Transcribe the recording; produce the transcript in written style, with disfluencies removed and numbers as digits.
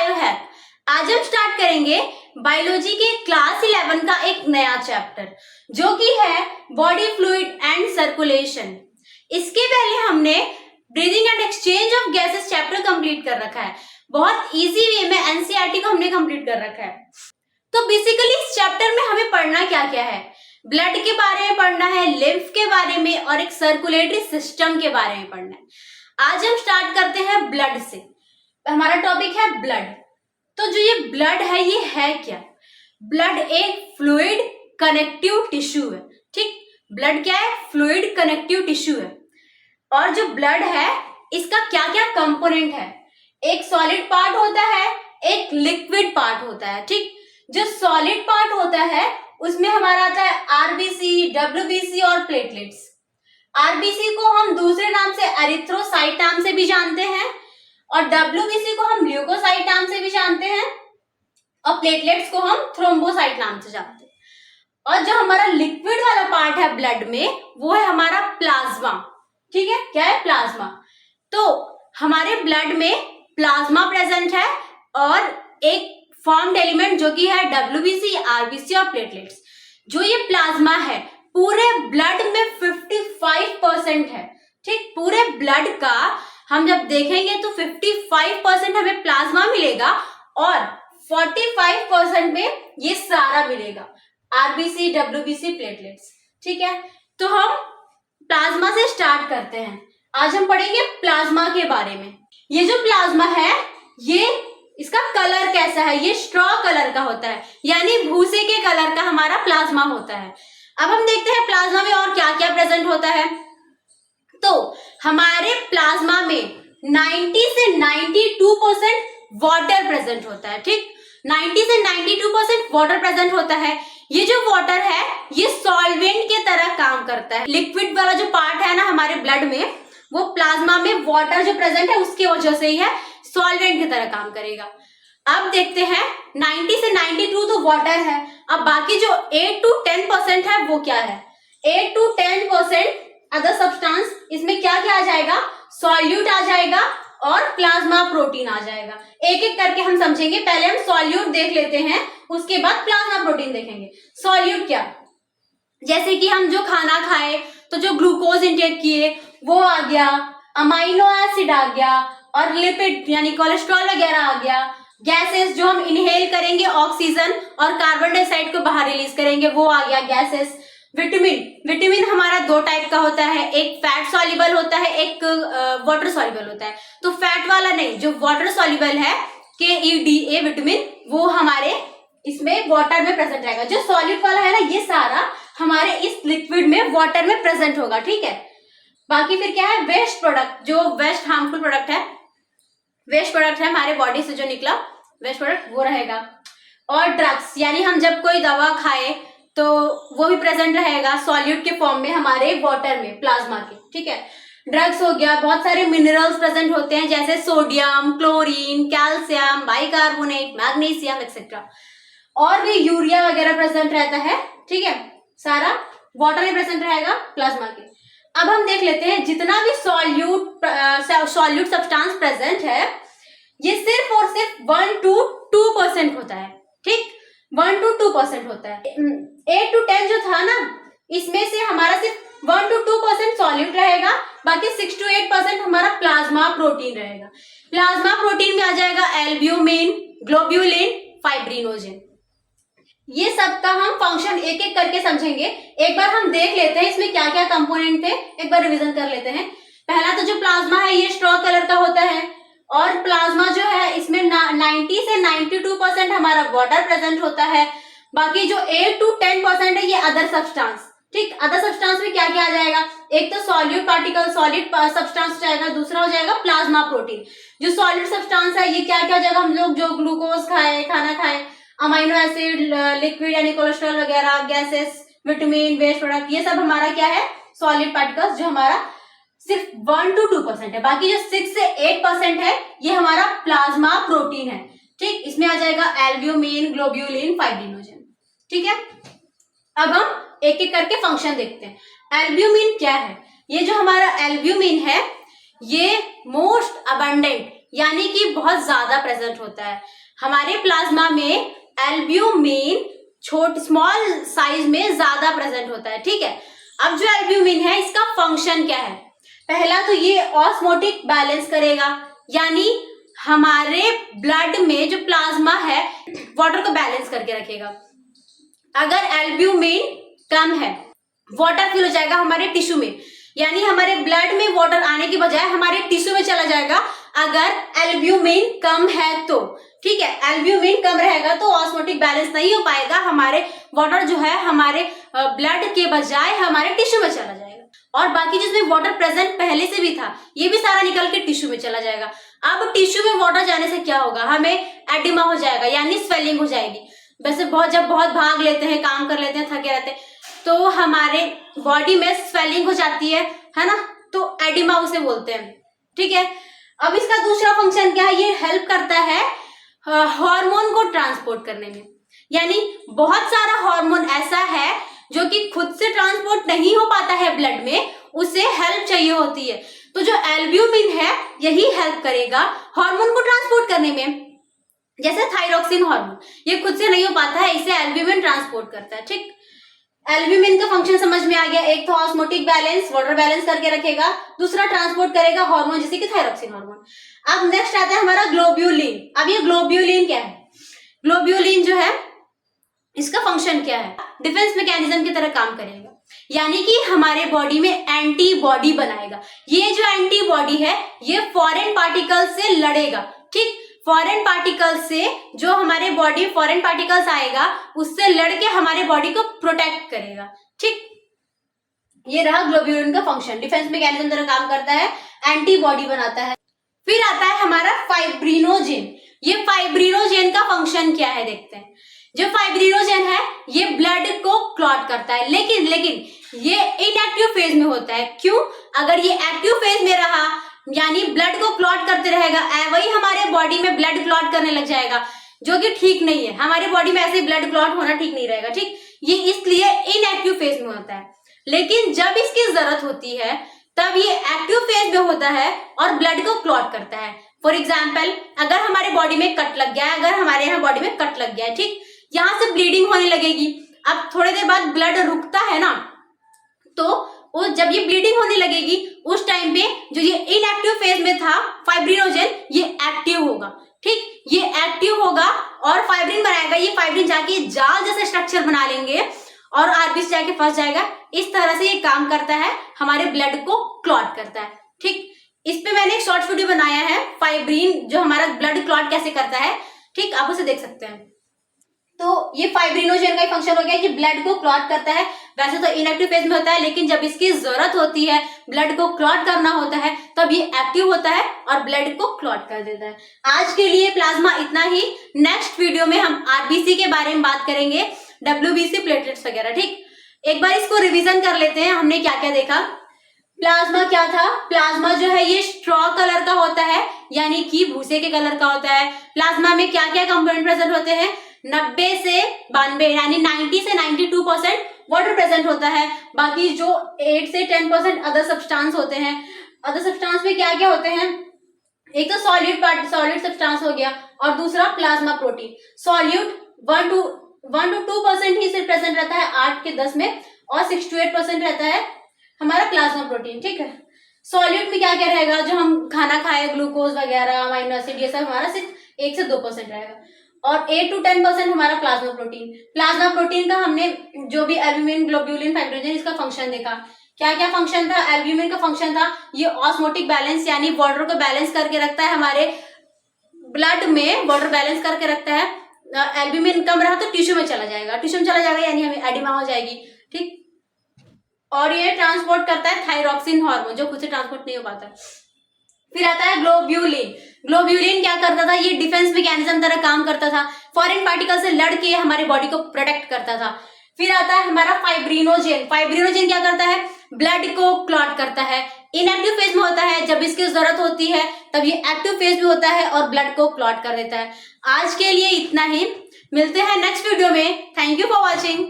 Biohack. आज हम start करेंगे बायोलॉजी के क्लास 11 का एक नया चैप्टर जो कि है बॉडी फ्लूइड एंड सर्कुलेशन। इसके पहले हमने breathing and exchange of gases chapter complete कर रखा है। बहुत इजी वे में एनसीईआरटी को हमने कंप्लीट कर रखा है। तो बेसिकली इस चैप्टर में हमें पढ़ना क्या क्या है, ब्लड के बारे में पढ़ना है, लिम्फ के बारे में और एक सर्कुलेटरी सिस्टम के बारे में पढ़ना है। आज हम स्टार्ट करते हैं ब्लड से। हमारा टॉपिक है ब्लड। तो जो ये ब्लड है ये है क्या? ब्लड एक फ्लूइड कनेक्टिव टिश्यू है। ठीक, ब्लड क्या है? फ्लूइड कनेक्टिव टिश्यू है। और जो ब्लड है इसका क्या क्या कंपोनेंट है? एक सॉलिड पार्ट होता है, एक लिक्विड पार्ट होता है। ठीक, जो सॉलिड पार्ट होता है उसमें हमारा आता है आरबीसी, डब्ल्यूबीसी और प्लेटलेट्स। आरबीसी को हम दूसरे नाम से एरिथ्रोसाइट नाम से भी जानते हैं और डब्ल्यूबीसी को हम ल्यूकोसाइट नाम से भी जानते हैं और प्लेटलेट्स को हम थ्रोम्बोसाइट नाम से जानते हैं। और जो हमारा लिक्विड वाला पार्ट है ब्लड में वो है हमारा प्लाज्मा। ठीक है, क्या है? प्लाज्मा। तो हमारे ब्लड में प्लाज्मा प्रेजेंट है और एक फॉर्म्ड एलिमेंट जो कि है डब्ल्यूबीसी, आरबीसी और प्लेटलेट्स। जो ये प्लाज्मा है पूरे ब्लड में 55% है। ठीक, पूरे ब्लड का हम जब देखेंगे तो 55% हमें प्लाज्मा मिलेगा और 45% में ये सारा मिलेगा, आरबीसी, डब्ल्यूबीसी, प्लेटलेट्स। ठीक है, तो हम प्लाज्मा से स्टार्ट करते हैं। आज हम पढ़ेंगे प्लाज्मा के बारे में। ये जो प्लाज्मा है ये इसका कलर कैसा है? ये स्ट्रॉ कलर का होता है, यानी भूसे के कलर का हमारा प्लाज्मा होता है। अब हम देखते हैं प्लाज्मा में और क्या क्या प्रेजेंट होता है। तो हमारे प्लाज्मा में 90 से 92% वाटर प्रेजेंट होता है। ठीक, 90 से 92% वाटर प्रेजेंट होता है। ये जो वाटर है ये सॉल्वेंट के तरह काम करता है। लिक्विड वाला जो पार्ट है ना हमारे ब्लड में वो प्लाज्मा में वाटर जो प्रेजेंट है उसकी वजह से ही है, सॉल्वेंट की तरह काम करेगा। अब देखते हैं 90 से 92 तो वाटर है। अब बाकी जो 8 to 10% है वो क्या है? 8 to 10% अदर सब्सटेंस। इसमें क्या क्या आ जाएगा? सॉल्यूट आ जाएगा और प्लाज्मा प्रोटीन आ जाएगा। एक एक करके हम समझेंगे। पहले हम सॉल्यूट देख लेते हैं, उसके बाद प्लाज्मा प्रोटीन देखेंगे। सॉल्यूट क्या? जैसे कि हम जो खाना खाए तो जो ग्लूकोज इंटेक किए वो आ गया, अमाइनो एसिड आ गया और लिपिड यानी कोलेस्ट्रॉल वगैरह आ गया। गैसेस जो हम इनहेल करेंगे ऑक्सीजन और कार्बन डाइऑक्साइड को बाहर रिलीज करेंगे वो आ गया गैसेस। विटामिन हमारा दो टाइप का होता है, एक फैट सॉल्युबल होता है, एक वाटर सॉल्युबल होता है। तो फैट वाला नहीं, जो वाटर सॉल्युबल है KEDA विटामिन वो हमारे इसमें वाटर में प्रेजेंट रहेगा। जो सॉलिड वाला है ना ये सारा हमारे इस लिक्विड में वाटर में प्रेजेंट होगा। ठीक है, बाकी फिर क्या है? वेस्ट प्रोडक्ट, जो वेस्ट हार्मफुल प्रोडक्ट है, वेस्ट प्रोडक्ट है हमारे बॉडी से जो निकला वेस्ट प्रोडक्ट वो रहेगा। और ड्रग्स यानी हम जब कोई दवा खाए तो वो भी प्रेजेंट रहेगा सॉल्यूट के फॉर्म में हमारे वाटर में, प्लाज्मा के। ठीक है, ड्रग्स हो गया, बहुत सारे मिनरल्स प्रेजेंट होते हैं जैसे sodium, chlorine, calcium, bicarbonate, magnesium etcetera. और भी यूरिया वगैरह प्रेजेंट रहता है। ठीक है, सारा वाटर में प्रेजेंट रहेगा प्लाज्मा के। अब हम देख लेते हैं जितना भी सॉल्यूट सब्सटेंस प्रेजेंट है ये सिर्फ और सिर्फ 1 to 2% होता है। ठीक, 1 to 2% होता है। 8 to 10 जो था ना इसमें से हमारा सिर्फ 1 to 2% सॉल्यूट रहेगा, बाकी 6 to 8% हमारा प्लाज्मा प्रोटीन रहेगा। प्लाज्मा प्रोटीन में आ जाएगा एल्ब्यूमिन, ग्लोब्यूलिन, फाइब्रिनोजेन। ये सब का हम फंक्शन एक एक करके समझेंगे। एक बार हम देख लेते हैं इसमें क्या क्या कंपोनेंट थे, एक बार रिवीजन कर लेते हैं। पहला तो जो प्लाज्मा है ये स्ट्रॉ कलर का होता है और प्लाज्मा जो है इसमें 90 से 92% हमारा वाटर प्रेजेंट होता है। बाकी जो 8 to 10% है ये अदर सब्सटेंस। ठीक, अदर सब्सटेंस में क्या क्या आ जाएगा? एक तो सॉल्यूट पार्टिकल, सॉलिड सब्सटेंस जाएगा, दूसरा हो जाएगा प्लाज्मा प्रोटीन। जो सॉलिड सब्सटेंस है ये क्या क्या हो जाएगा? हम लोग जो ग्लूकोज खाए, खाना खाए, अमाइनो एसिड, लिक्विड यानी कोलेस्ट्रॉल वगैरह, गैसेस, विटामिन, वेस्ट प्रोडक्ट, ये सब हमारा क्या है? सॉलिड पार्टिकल्स जो हमारा सिर्फ 1 to 2% है। बाकी जो 6 से 8% है ये हमारा प्लाज्मा प्रोटीन है। ठीक, इसमें आ जाएगा एल्ब्यूमिन, ग्लोब्यूलिन, फाइब्रिनोजेन। ठीक है, अब हम एक एक करके फंक्शन देखते हैं। एल्ब्यूमिन क्या है? ये जो हमारा एल्ब्यूमिन है ये मोस्ट अबंडेंट यानी कि बहुत ज्यादा प्रेजेंट होता है। हमारे प्लाज्मा में एल्ब्यूमिन स्मॉल साइज में ज्यादा प्रेजेंट होता है, ठीक है। अब जो एल्ब्यूमिन है इसका फंक्शन क्या है? पहला तो ये ऑस्मोटिक बैलेंस करेगा, यानी हमारे ब्लड में जो प्लाज्मा है वाटर को बैलेंस करके रखेगा। अगर एल्ब्यूमिन कम है, वाटर फिल हो जाएगा हमारे टिश्यू में, यानी हमारे ब्लड में वाटर आने के बजाय हमारे टिश्यू में चला जाएगा अगर एल्ब्यूमिन कम है तो, ठीक है। एल्ब्यूमिन कम रहेगा तो ऑस्मोटिक बैलेंस नहीं हो पाएगा, हमारे वाटर जो है हमारे ब्लड के बजाय हमारे टिश्यू में चला जाएगा, और बाकी जिसमें वाटर प्रेजेंट पहले से भी था ये भी सारा निकल के टिश्यू में चला जाएगा। अब टिश्यू में वाटर जाने से क्या होगा? हमें एडिमा हो जाएगा, यानी स्वेलिंग हो जाएगी। वैसे जब बहुत भाग लेते हैं, काम कर लेते हैं, थके रहते हैं, तो हमारे बॉडी में स्वेलिंग हो जाती है ना, तो एडिमा उसे बोलते हैं, ठीक है। अब इसका दूसरा फंक्शन क्या है? ये हेल्प करता है हार्मोन को ट्रांसपोर्ट करने में, यानी बहुत सारा हार्मोन ऐसा है जो कि खुद से ट्रांसपोर्ट नहीं हो पाता है ब्लड में, उसे हेल्प चाहिए होती है। तो जो एल्ब्यूमिन है यही हेल्प करेगा हार्मोन को ट्रांसपोर्ट करने में। जैसे थायरोक्सिन हार्मोन, ये खुद से नहीं हो पाता है, इसे एल्ब्यूमिन ट्रांसपोर्ट करता है, ठीक। एल्ब्यूमिन का फंक्शन समझ में आ गया। एक तो ऑस्मोटिक बैलेंस, वाटर बैलेंस करके रखेगा, दूसरा ट्रांसपोर्ट करेगा हार्मोन जैसे कि थायरोक्सिन हार्मोन। अब नेक्स्ट आता है हमारा ग्लोब्यूलिन। अब ये ग्लोब्यूलिन क्या है? ग्लोब्यूलिन जो है इसका फंक्शन क्या है? डिफेंस मैकेनिज्म की तरह काम करेगा, यानी कि हमारे बॉडी में एंटीबॉडी बनाएगा। ये जो एंटीबॉडी है ये फॉरेन पार्टिकल से लड़ेगा, ठीक। फॉरेन पार्टिकल से जो हमारे बॉडी फॉरेन पार्टिकल्स आएगा उससे लड़के हमारे बॉडी को प्रोटेक्ट करेगा, ठीक। ये रहा ग्लोब्यूलिन का फंक्शन, डिफेंस मैकेनिज्म तरह काम करता है, एंटीबॉडी बनाता है। फिर आता है हमारा फाइब्रिनोजेन। ये फाइब्रिनोजेन का फंक्शन क्या है देखते हैं। जो फाइब्रिनोजेन है ये ब्लड को क्लॉट करता है, लेकिन ये इनएक्टिव फेज में होता है। क्यों? अगर ये एक्टिव फेज में रहा यानी ब्लड को क्लॉट करते रहेगा, वही हमारे बॉडी में ब्लड क्लॉट करने लग जाएगा, जो कि ठीक नहीं है। हमारे बॉडी में ऐसे ब्लड क्लॉट होना ठीक नहीं रहेगा, ठीक। ये इसलिए इनएक्टिव फेज में होता है, लेकिन जब इसकी जरूरत होती है तब ये एक्टिव फेज में होता है और ब्लड को क्लॉट करता है। फॉर एग्जाम्पल, अगर हमारे बॉडी में कट लग गया है, अगर हमारे यहाँ बॉडी में कट लग गया है, ठीक, यहाँ से ब्लीडिंग होने लगेगी। अब थोड़ी देर बाद ब्लड रुकता है ना, तो जब ये ब्लीडिंग होने लगेगी उस टाइम पे जो ये इनएक्टिव फेज में था फाइब्रिनोजेन ये एक्टिव होगा, ठीक। ये एक्टिव होगा और फाइब्रिन बनाएगा। ये फाइब्रिन जाके जाल जैसे स्ट्रक्चर बना लेंगे और आरबीसी जाके फंस जाएगा। इस तरह से ये काम करता है, हमारे ब्लड को क्लॉट करता है, ठीक। इस पे मैंने एक शॉर्ट वीडियो बनाया है, फाइब्रिन जो हमारा ब्लड क्लॉट कैसे करता है, ठीक, आप उसे देख सकते हैं। तो ये फाइब्रिनोजेन का फंक्शन हो गया कि ब्लड को क्लॉट करता है। वैसे तो इनएक्टिव फेज में होता है, लेकिन जब इसकी जरूरत होती है, ब्लड को क्लॉट करना होता है, तब ये एक्टिव होता है और ब्लड को क्लॉट कर देता है। आज के लिए प्लाज्मा इतना ही। नेक्स्ट वीडियो में हम आरबीसी के बारे में बात करेंगे, डब्ल्यूबीसी, प्लेटलेट्स वगैरह, ठीक। एक बार इसको रिविजन कर लेते हैं, हमने क्या क्या देखा। प्लाज्मा क्या था? प्लाज्मा जो है ये स्ट्रॉ कलर का होता है, यानी कि भूसे के कलर का होता है। प्लाज्मा में क्या क्या कंपोनेंट प्रेजेंट होते हैं? 90 से 92 यानी 90 से 92% वाटर प्रेजेंट होता है। बाकी जो 8 से 10% अदर सब्सटेंस होते हैं। अदर सब्सटेंस में क्या क्या होते हैं? एक तो सॉलिड सब्सटेंस हो गया, और दूसरा प्लाज्मा प्रोटीन। सॉल्यूट 1 to 2% ही सिर्फ प्रेजेंट रहता है 8 के 10 में, और 6 to 8% रहता है हमारा प्लाज्मा प्रोटीन, ठीक है। सॉल्यूट में क्या क्या रहेगा? जो हम खाना खाए, ग्लूकोज वगैरह, अमीनो एसिड, ये सब हमारा सिर्फ 1 से 2% रहेगा, और 8 to 10% हमारा प्लाज्मा प्रोटीन। प्लाज्मा प्रोटीन का हमने जो भी एल्ब्यूमिन, ग्लोब्यूलिन, फाइब्रिनोजेन, इसका फंक्शन देखा। क्या क्या फंक्शन था? एल्ब्यूमिन का फंक्शन था ये ऑस्मोटिक बैलेंस, यानी वाटर को बैलेंस करके रखता है, हमारे ब्लड में वाटर बैलेंस करके रखता है। एल्ब्यूमिन कम रहा तो टिश्यू में चला जाएगा, टिश्यू में चला जाएगा यानी हमें एडिमा हो जाएगी, ठीक। और ये ट्रांसपोर्ट करता है थायरोक्सिन हार्मोन, जो खुद से ट्रांसपोर्ट नहीं हो पाता। फिर आता है ग्लोब्यूलिन। ग्लोब्यूलिन क्या करता था? ये डिफेंस मैकेनिज्म तरह काम करता था, फॉरेन पार्टिकल से लड़के हमारे बॉडी को प्रोटेक्ट करता था। फिर आता है हमारा फाइब्रिनोजेन। फाइब्रिनोजेन क्या करता है? ब्लड को क्लॉट करता है। इनएक्टिव फेज में होता है, जब इसकी जरूरत होती है तब ये एक्टिव फेज में होता है और ब्लड को क्लॉट कर देता है। आज के लिए इतना ही, मिलते हैं नेक्स्ट वीडियो में। Thank you for watching.